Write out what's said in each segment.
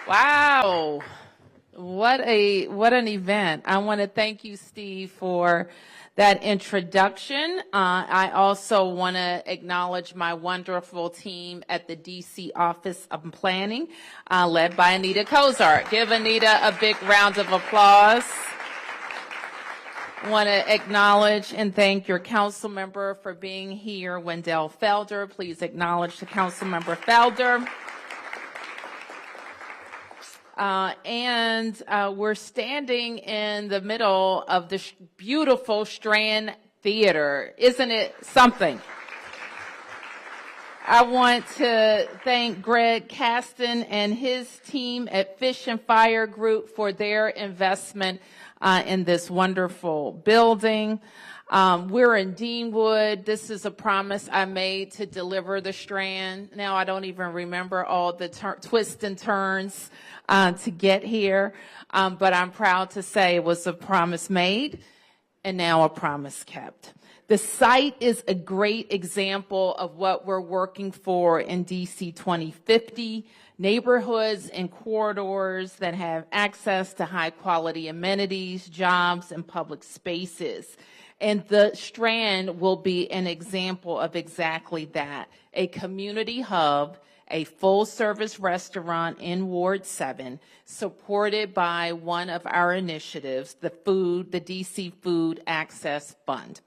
Wow. What an event. I want to thank you, Steve, for that introduction. I also want to acknowledge my wonderful team at the DC Office of Planning, led by Anita Kozart. Give Anita a big round of applause. I want to acknowledge and thank your council member for being here, Wendell Felder. Please acknowledge the council member Felder. We're standing in the middle of the beautiful Strand Theater. Isn't it something? I want to thank Greg Caston and his team at Fish and Fire Group for their investment in this wonderful building. We're in Deanwood. This is a promise I made to deliver the Strand. Now I don't even remember all the twists and turns to get here, but I'm proud to say it was a promise made and now a promise kept. The site is a great example of what we're working for in DC 2050, neighborhoods and corridors that have access to high quality amenities, jobs, and public spaces. And the Strand will be an example of exactly that, a community hub, a full-service restaurant in Ward 7, supported by one of our initiatives, the DC Food Access Fund.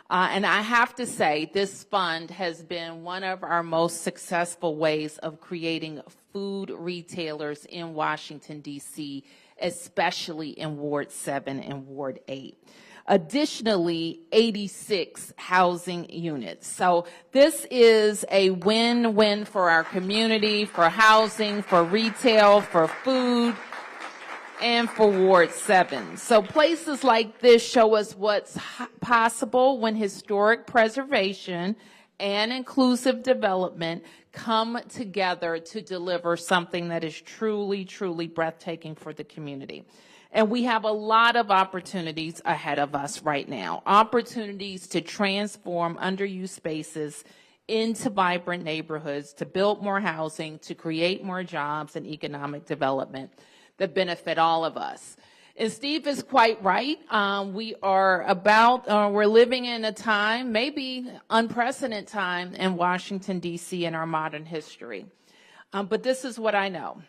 And I have to say, this fund has been one of our most successful ways of creating food retailers in Washington, D.C., especially in Ward 7 and Ward 8. Additionally, 86 housing units. So this is a win-win for our community, for housing, for retail, for food, and for Ward 7. So places like this show us what's possible when historic preservation and inclusive development come together to deliver something that is truly, truly breathtaking for the community. And we have a lot of opportunities ahead of us right now, opportunities to transform underused spaces into vibrant neighborhoods, to build more housing, to create more jobs and economic development that benefit all of us. And Steve is quite right. We're living in a time, maybe unprecedented time in Washington, D.C. in our modern history. But this is what I know.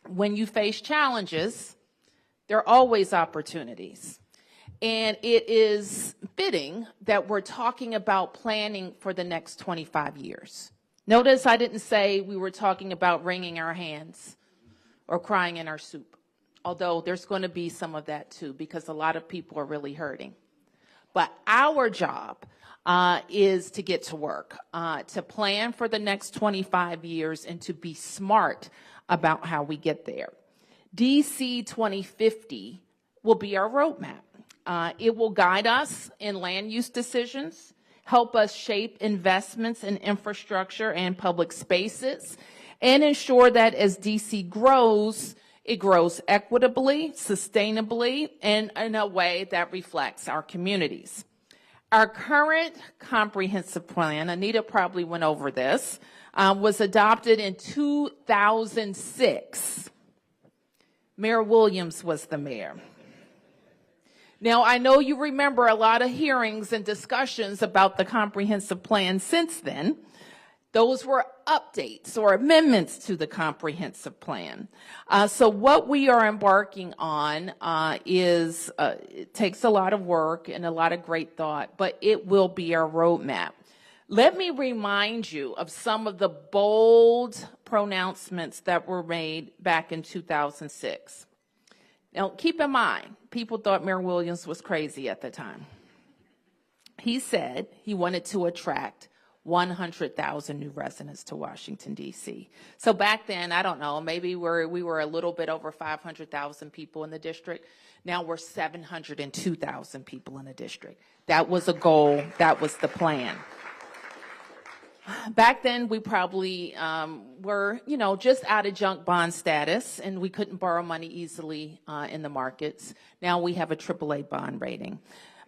When you face challenges, there are always opportunities. And it is fitting that we're talking about planning for the next 25 years. Notice I didn't say we were talking about wringing our hands or crying in our soup, although there's going to be some of that too, because a lot of people are really hurting. But our job is to get to work, to plan for the next 25 years and to be smart about how we get there. DC 2050 will be our roadmap. It will guide us in land use decisions, help us shape investments in infrastructure and public spaces, and ensure that as DC grows, it grows equitably, sustainably, and in a way that reflects our communities. Our current comprehensive plan, Anita probably went over this, was adopted in 2006. Mayor Williams was the mayor. Now, I know you remember a lot of hearings and discussions about the comprehensive plan since then. Those were updates or amendments to the comprehensive plan. So what we are embarking on it takes a lot of work and a lot of great thought, but it will be our roadmap. Let me remind you of some of the bold pronouncements that were made back in 2006. Now, keep in mind, people thought Mayor Williams was crazy at the time. He said he wanted to attract 100,000 new residents to Washington, D.C. So back then, I don't know, maybe we were a little bit over 500,000 people in the district. Now we're 702,000 people in the district. That was a goal. That was the plan. Back then, we probably were, just out of junk bond status, and we couldn't borrow money easily in the markets. Now we have a AAA bond rating.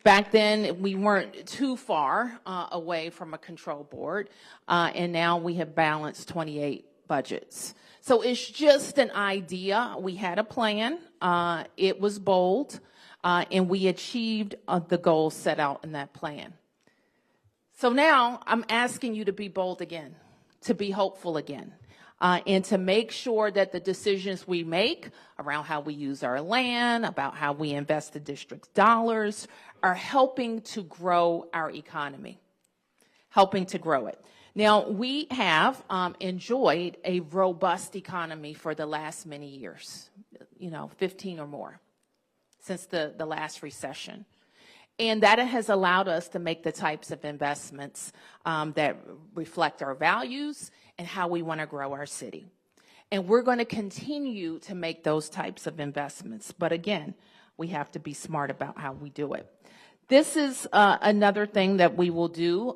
Back then, we weren't too far away from a control board, and now we have balanced 28 budgets. So it's just an idea. We had a plan. It was bold, and we achieved the goals set out in that plan. So now I'm asking you to be bold again, to be hopeful again, and to make sure that the decisions we make around how we use our land, about how we invest the district's dollars, are helping to grow our economy, helping to grow it. Now, we have enjoyed a robust economy for the last many years, 15 or more, since the last recession. And that has allowed us to make the types of investments that reflect our values and how we want to grow our city. And we're going to continue to make those types of investments. But again, we have to be smart about how we do it. This is another thing that we will do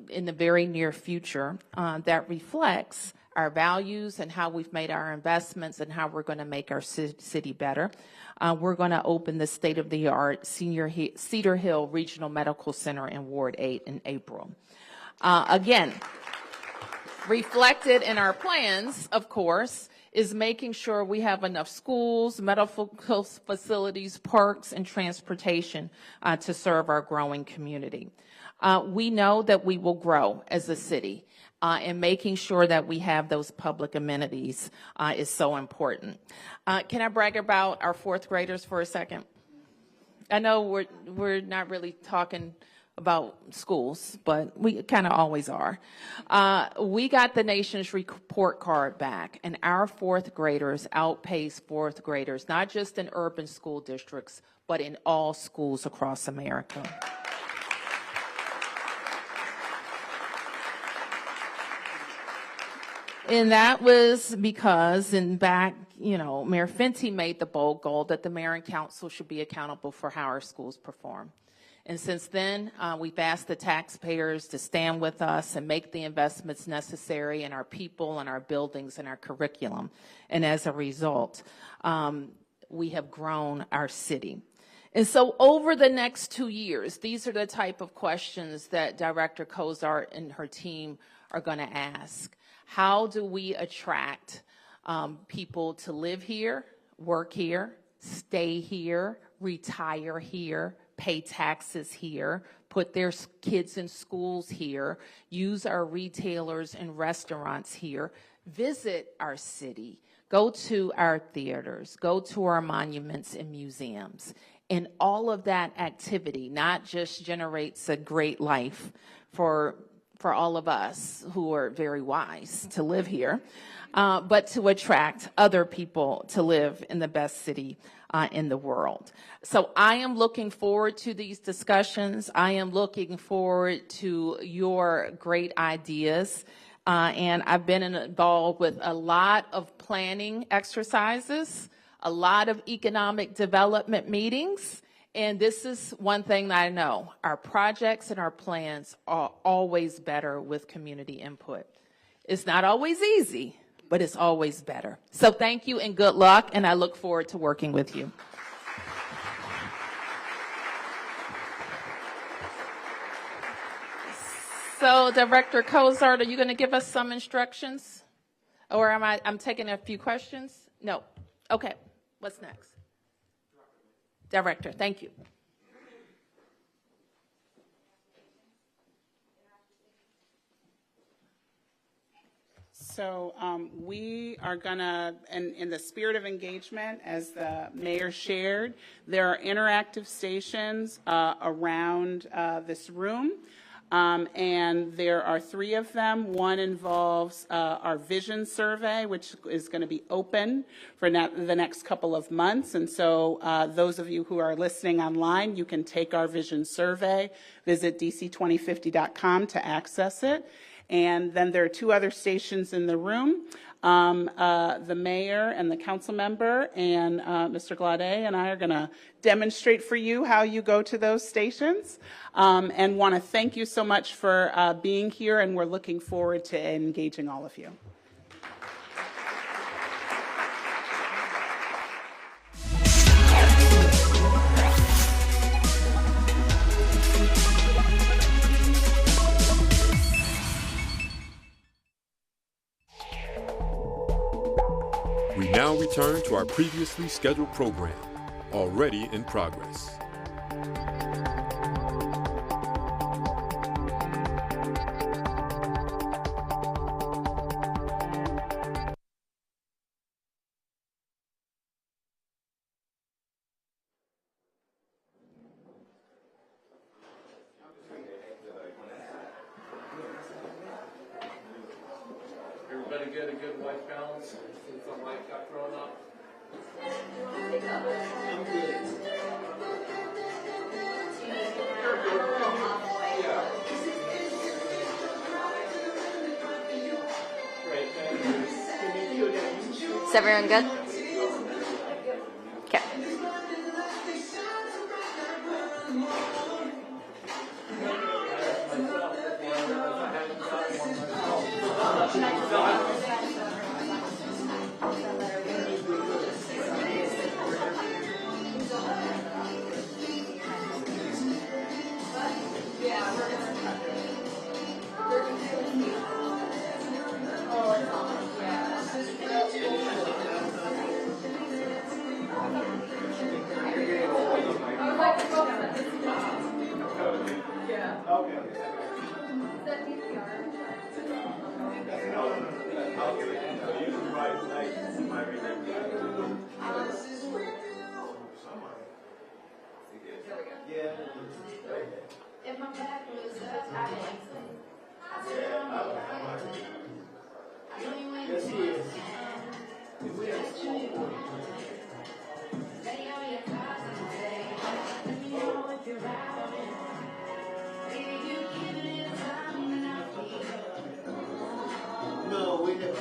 in the very near future that reflects our values and how we've made our investments and how we're going to make our city better. We're going to open the state-of-the-art Cedar Hill Regional Medical Center in Ward 8 in April. Again, reflected in our plans, of course, is making sure we have enough schools, medical facilities, parks, and transportation to serve our growing community. We know that we will grow as a city, and making sure that we have those public amenities is so important. Can I brag about our fourth graders for a second? I know we're not really talking about schools, but we kind of always are. We got the nation's report card back, and our fourth graders outpaced fourth graders, not just in urban school districts, but in all schools across America. And that was because Mayor Fenty made the bold goal that the mayor and council should be accountable for how our schools perform. And since then, we've asked the taxpayers to stand with us and make the investments necessary in our people and our buildings and our curriculum. And as a result, we have grown our city. And so over the next 2 years, these are the type of questions that Director Cozart and her team are going to ask. How do we attract people to live here, work here, stay here, retire here, pay taxes here, put their kids in schools here, use our retailers and restaurants here, visit our city, go to our theaters, go to our monuments and museums. And all of that activity not just generates a great life for all of us who are very wise to live here, but to attract other people to live in the best city in the world. So I am looking forward to these discussions. I am looking forward to your great ideas. And I've been involved with a lot of planning exercises, a lot of economic development meetings. And this is one thing that I know. Our projects and our plans are always better with community input. It's not always easy, but it's always better. So thank you and good luck, and I look forward to working with you. So Director Cozart, are you going to give us some instructions? Or I'm taking a few questions? No. Okay. What's next? Director, thank you. So we are going to, in the spirit of engagement, as the mayor shared, there are interactive stations around this room. And there are 3 of them. One involves our vision survey, which is going to be open for the next couple of months. And so those of you who are listening online, you can take our vision survey, visit dc2050.com to access it. And then there are 2 other stations in the room. The mayor and the council member and Mr. Glade and I are going to demonstrate for you how you go to those stations, and want to thank you so much for being here, and we're looking forward to engaging all of you. We now return to our previously scheduled program, already in progress. Everybody get a good white balance since the mic got thrown up? Is everyone good? Okay. If my back was yes, he is. No, we never.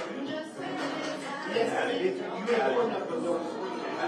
Yes, you ain't going up below the screen.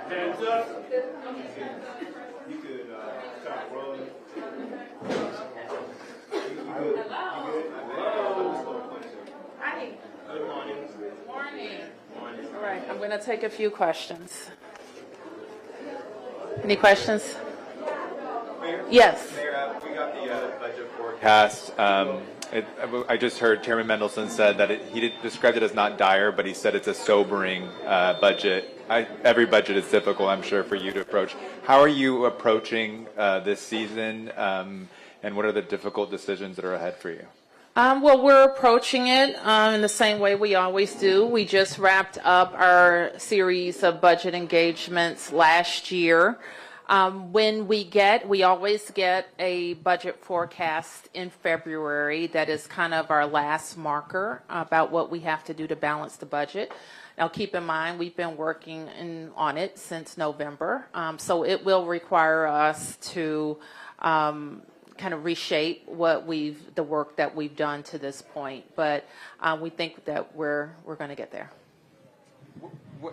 Hands up. You could start rolling. Good morning. Morning. All right, I'm going to take a few questions. Any questions? Ma'am, Yes. Mayor, we got the budget forecast. I just heard Chairman Mendelson said that he described it as not dire, but he said it's a sobering budget. Every budget is difficult, I'm sure, for you to approach. How are you approaching this season, and what are the difficult decisions that are ahead for you? Well, we're approaching it in the same way we always do. We just wrapped up our series of budget engagements last year. We always get a budget forecast in February that is kind of our last marker about what we have to do to balance the budget. Now, keep in mind, we've been working on it since November, so it will require us to kind of reshape the work that we've done to this point. But we think that we're going to get there.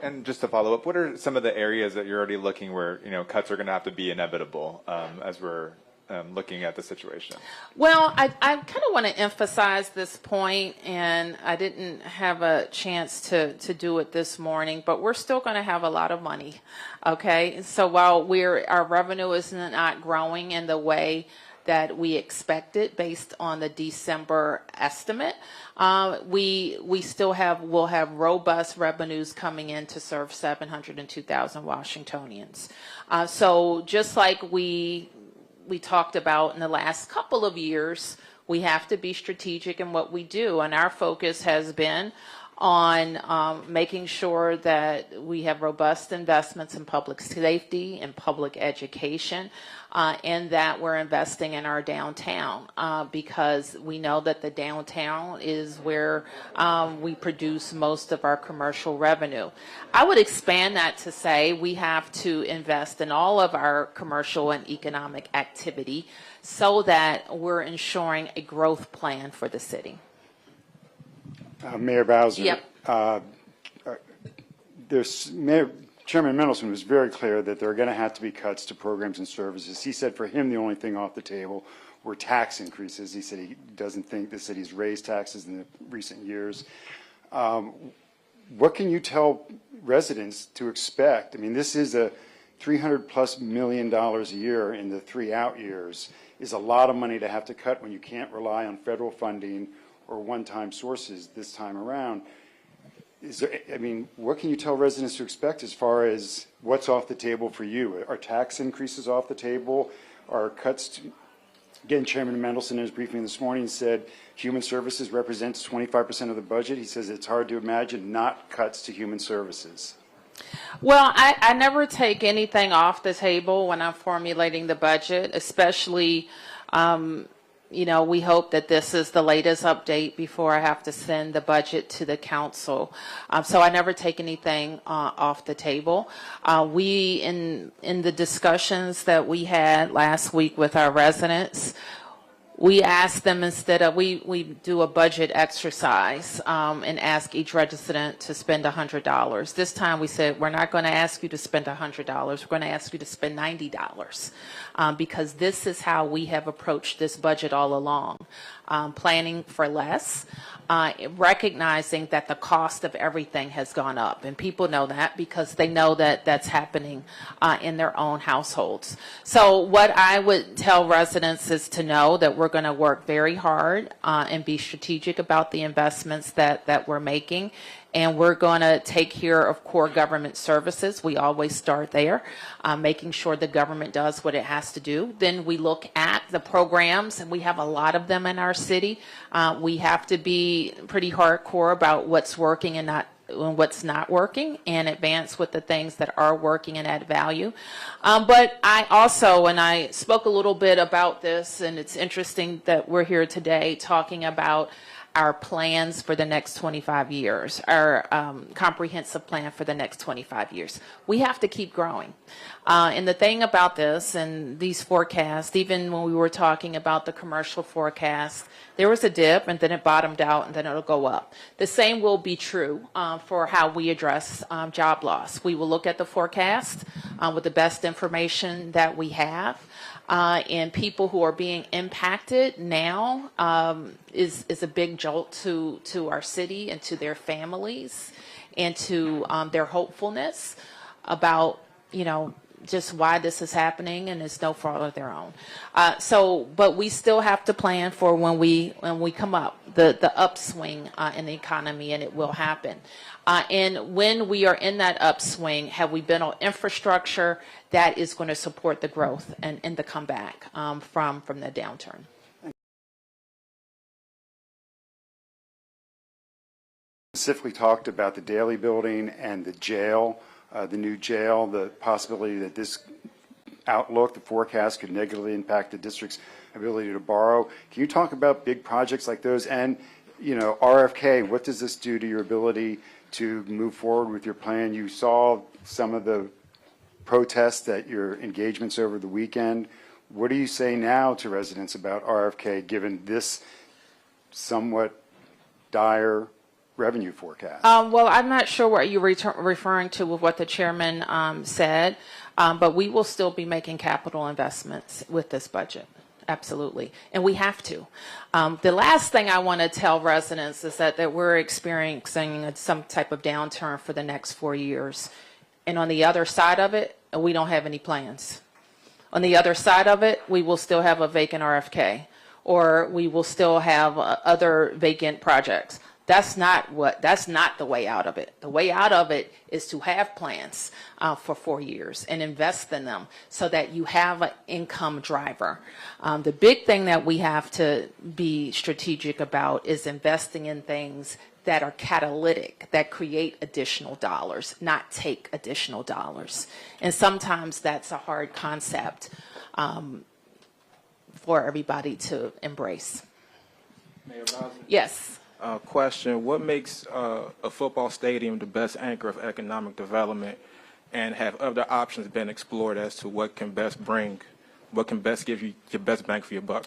And just to follow up, what are some of the areas that you're already looking where cuts are going to have to be inevitable as we're looking at the situation? Well, I kind of want to emphasize this point, and I didn't have a chance to do it this morning, but we're still going to have a lot of money. Okay, so while our revenue is not growing in the way that we expected based on the December estimate, we'll have robust revenues coming in to serve 702,000 Washingtonians. So just like we talked about in the last couple of years, we have to be strategic in what we do, and our focus has been on making sure that we have robust investments in public safety and public education, and that we're investing in our downtown because we know that the downtown is where we produce most of our commercial revenue. I would expand that to say we have to invest in all of our commercial and economic activity so that we're ensuring a growth plan for the city. Mayor Bowser. Yep. Chairman Mendelson was very clear that there are going to have to be cuts to programs and services. He said for him the only thing off the table were tax increases. He said he doesn't think the city's raised taxes in the recent years. What can you tell residents to expect? I mean, this is a $300+ million a year in the 3 out years is a lot of money to have to cut when you can't rely on federal funding or one-time sources this time around. What can you tell residents to expect as far as what's off the table for you? Are tax increases off the table? Are cuts again, Chairman Mendelson in his briefing this morning said human services represents 25% of the budget. He says it's hard to imagine not cuts to human services. Well, I never take anything off the table when I'm formulating the budget, especially we hope that this is the latest update before I have to send the budget to the council. So I never take anything off the table. We, in the discussions that we had last week with our residents, we asked them instead of, we do a budget exercise and ask each resident to spend $100. This time we said, we're not going to ask you to spend $100. We're going to ask you to spend $90 because this is how we have approached this budget all along. Planning for less, recognizing that the cost of everything has gone up. And people know that because they know that that's happening in their own households. So what I would tell residents is to know that we're going to work very hard and be strategic about the investments that we're making. And we're going to take care of core government services. We always start there, making sure the government does what it has to do. Then we look at the programs, and we have a lot of them in our city. We have to be pretty hardcore about what's working and what's not working, and advance with the things that are working and add value. But I also, and I spoke a little bit about this, and it's interesting that we're here today talking about our plans for the next 25 years, our comprehensive plan for the next 25 years. We have to keep growing. And the thing about this and these forecasts, even when we were talking about the commercial forecast, there was a dip and then it bottomed out and then it'll go up. The same will be true for how we address job loss. We will look at the forecast with the best information that we have. And people who are being impacted now is a big jolt to our city and to their families and to their hopefulness about, just why this is happening, and it's no fault of their own. But we still have to plan for when we come up, the upswing in the economy, and it will happen. And when we are in that upswing, have we been on infrastructure that is going to support the growth and the comeback from the downturn? Specifically talked about the Daly building and the jail, the new jail, the possibility that this outlook, the forecast, could negatively impact the district's ability to borrow. Can you talk about big projects like those? And, RFK, what does this do to your ability to move forward with your plan? You saw some of the protests at your engagements over the weekend. What do you say now to residents about RFK, given this somewhat dire revenue forecast? Well, I'm not sure what you're referring to with what the chairman said, but we will still be making capital investments with this budget. Absolutely. And we have to. The last thing I want to tell residents is that we're experiencing some type of downturn for the next 4 years. And on the other side of it, we don't have any plans. On the other side of it, we will still have a vacant RFK, or we will still have other vacant projects. That's not the way out of it. The way out of it is to have plans for 4 years and invest in them so that you have an income driver. The big thing that we have to be strategic about is investing in things that are catalytic, that create additional dollars, not take additional dollars. And sometimes that's a hard concept for everybody to embrace. Mayor Bowser? Yes. Question, what makes a football stadium the best anchor of economic development, and have other options been explored as to what can best give you your best bang for your buck?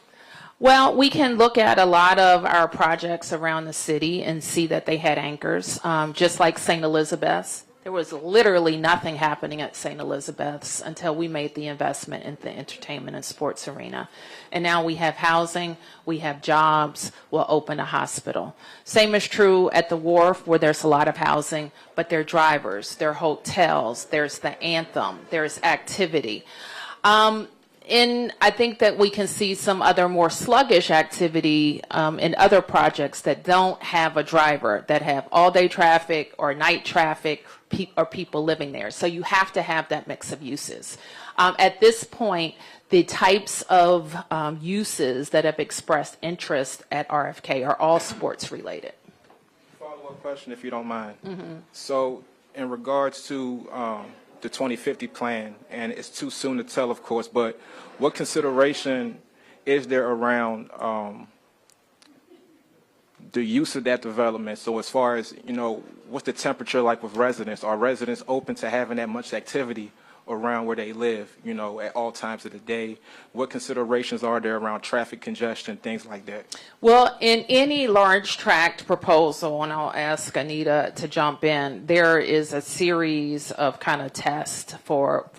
Well, we can look at a lot of our projects around the city and see that they had anchors, just like St. Elizabeth's. There was literally nothing happening at St. Elizabeth's until we made the investment in the entertainment and sports arena. And now we have housing, we have jobs, we'll open a hospital. Same is true at the Wharf, where there's a lot of housing, but there are drivers, there are hotels, there's the Anthem, there's activity. And I think that we can see some other more sluggish activity in other projects that don't have a driver, that have all-day traffic or night traffic or people living there. So you have to have that mix of uses. At this point, the types of uses that have expressed interest at RFK are all sports related. Follow-up question, if you don't mind. So in regards to the 2050 plan, and it's too soon to tell, of course, but what consideration is there around the use of that development? So as far as, what's the temperature like with residents? Are residents open to having that much activity around where they live, at all times of the day? What considerations are there around traffic congestion, things like that? Well, in any large tract proposal, and I'll ask Anita to jump in, there is a series of kind of tests for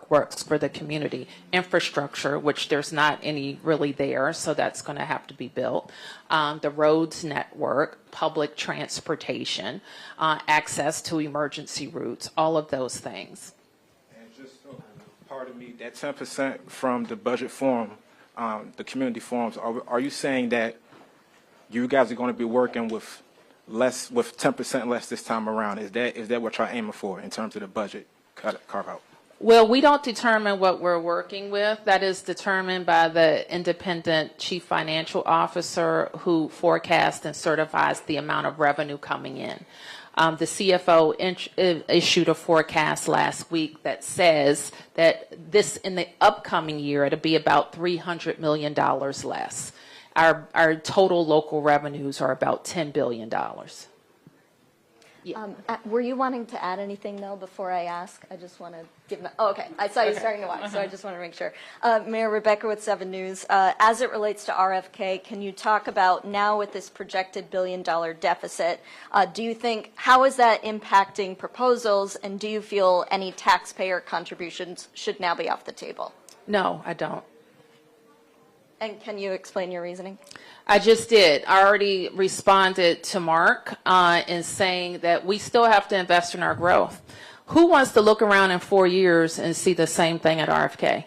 works for the community. Infrastructure, which there's not any really there, so that's going to have to be built. The roads network, public transportation, access to emergency routes, all of those things. Pardon me, that 10% from the budget forum, the community forums, are you saying that you guys are going to be working with 10% less this time around? Is that what you're aiming for in terms of the budget carve out? Well, we don't determine what we're working with. That is determined by the independent chief financial officer who forecasts and certifies the amount of revenue coming in. The CFO issued a forecast last week that says that in the upcoming year, it'll be about $300 million less. Our total local revenues are about $10 billion. Yeah. Were you wanting to add anything, though, before I ask? I just want to give them. Oh, okay. I saw you starting to watch, so I just want to make sure. Mayor Rebecca with 7 News. As it relates to RFK, can you talk about now with this projected $1 billion deficit, do you think, how is that impacting proposals, and do you feel any taxpayer contributions should now be off the table? No, I don't. And can you explain your reasoning? I just did. I already responded to Mark in saying that we still have to invest in our growth. Who wants to look around in 4 years and see the same thing at RFK?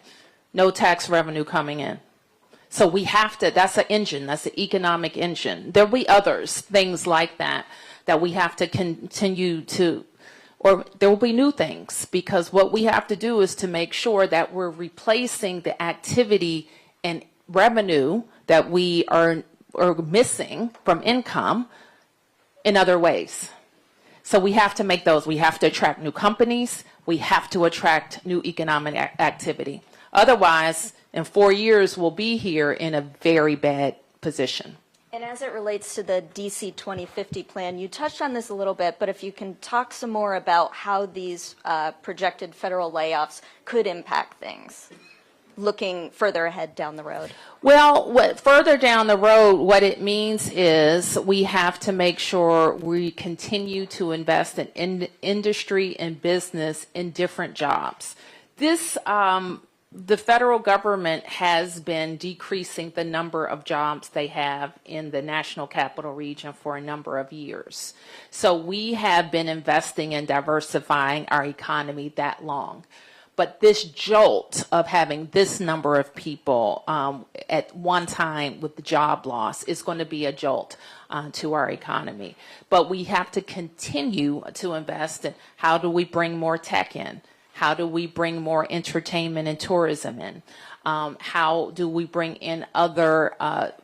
No tax revenue coming in. So we have to, that's an engine, that's an economic engine. There'll be others, things like that, that we have to continue to, or there will be new things, because what we have to do is to make sure that we're replacing the activity and revenue that we are missing from income in other ways. So we have to make those. We have to attract new companies. We have to attract new economic activity. Otherwise, in 4 years, we'll be here in a very bad position. And as it relates to the DC 2050 plan, you touched on this a little bit, but if you can talk some more about how these projected federal layoffs could impact things, looking further ahead down the road. Well, further down the road, what it means is we have to make sure we continue to invest in industry and business in different jobs. This, the federal government has been decreasing the number of jobs they have in the National Capital Region for a number of years. So we have been investing in diversifying our economy that long. But this jolt of having this number of people at one time with the job loss is going to be a jolt to our economy. But we have to continue to invest in how do we bring more tech in? How do we bring more entertainment and tourism in? How do we bring in other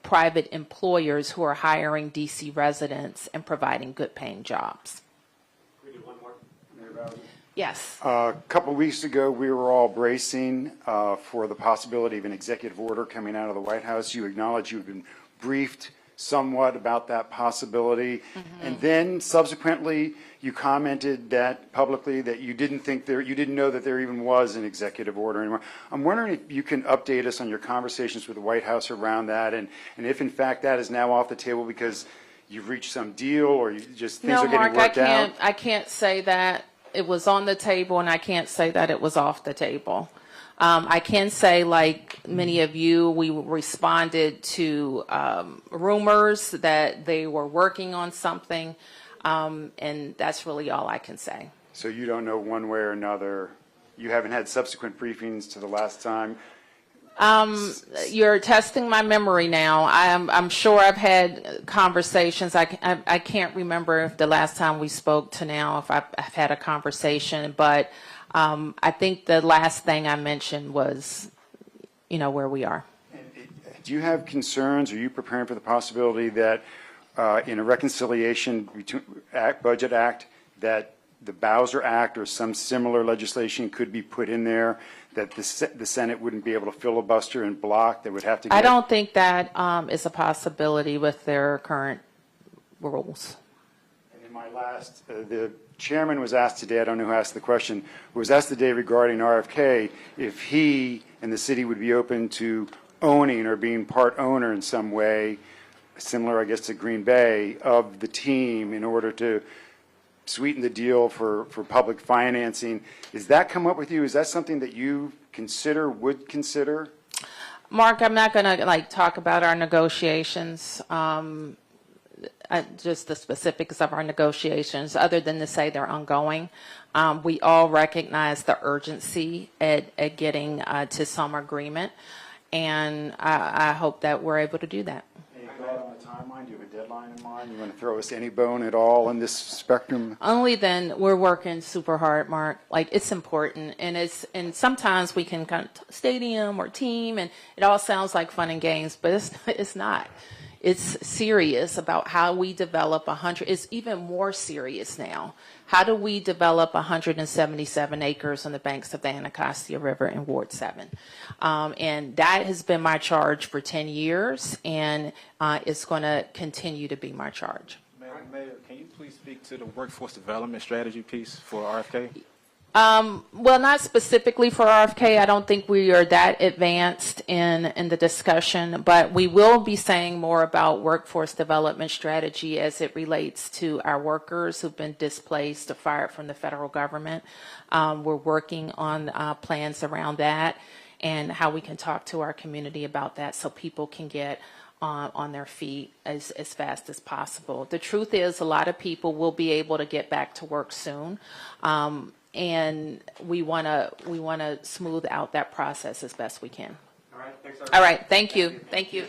private employers who are hiring DC residents and providing good paying jobs? Can we do one more? Yes. A couple weeks ago, we were all bracing for the possibility of an executive order coming out of the White House. You acknowledge you've been briefed somewhat about that possibility. Mm-hmm. And then subsequently, you commented that publicly that you didn't know that there even was an executive order anymore. I'm wondering if you can update us on your conversations with the White House around that, and if in fact that is now off the table because you've reached some deal, or you just things are getting worked out. I can't say that it was on the table, and I can't say that it was off the table. I can say, like many of you, we responded to rumors that they were working on something, and that's really all I can say. So you don't know one way or another? You haven't had subsequent briefings to the last time? You're testing my memory now. I'm sure I've had conversations. I can't remember if the last time we spoke to now, if I've had a conversation, but I think the last thing I mentioned was, where we are. Do you have concerns? Are you preparing for the possibility that in a reconciliation budget act, that the Bowser Act or some similar legislation could be put in there that the Senate wouldn't be able to filibuster and block? They would have to. I don't think that is a possibility with their current rules. And in my last, the chairman was asked today, I don't know who asked the question, was asked today regarding RFK if he and the city would be open to owning or being part owner in some way, similar, I guess, to Green Bay, of the team in order to sweeten the deal for public financing. Does that come up with you? Is that something that you would consider? Mark, I'm not going to talk about our negotiations, just the specifics of our negotiations, other than to say they're ongoing. We all recognize the urgency at getting to some agreement, and I hope that we're able to do that. Any thought on a timeline? Do you have a deadline in mind? You want to throw us any bone at all in this spectrum? Only then. We're working super hard, Mark. It's important, and sometimes we can kind of stadium or team, and it all sounds like fun and games, but it's not. It's serious about how we develop 100. It's even more serious now. How do we develop 177 acres on the banks of the Anacostia River in Ward 7? And that has been my charge for 10 years, and it's going to continue to be my charge. Mayor, can you please speak to the workforce development strategy piece for RFK? Well, not specifically for RFK. I don't think we are that advanced in the discussion, but we will be saying more about workforce development strategy as it relates to our workers who've been displaced or fired from the federal government. We're working on plans around that and how we can talk to our community about that so people can get on their feet as fast as possible. The truth is a lot of people will be able to get back to work soon. and we want to smooth out that process as best we can. All right, thanks, All right, thank you. Thank you.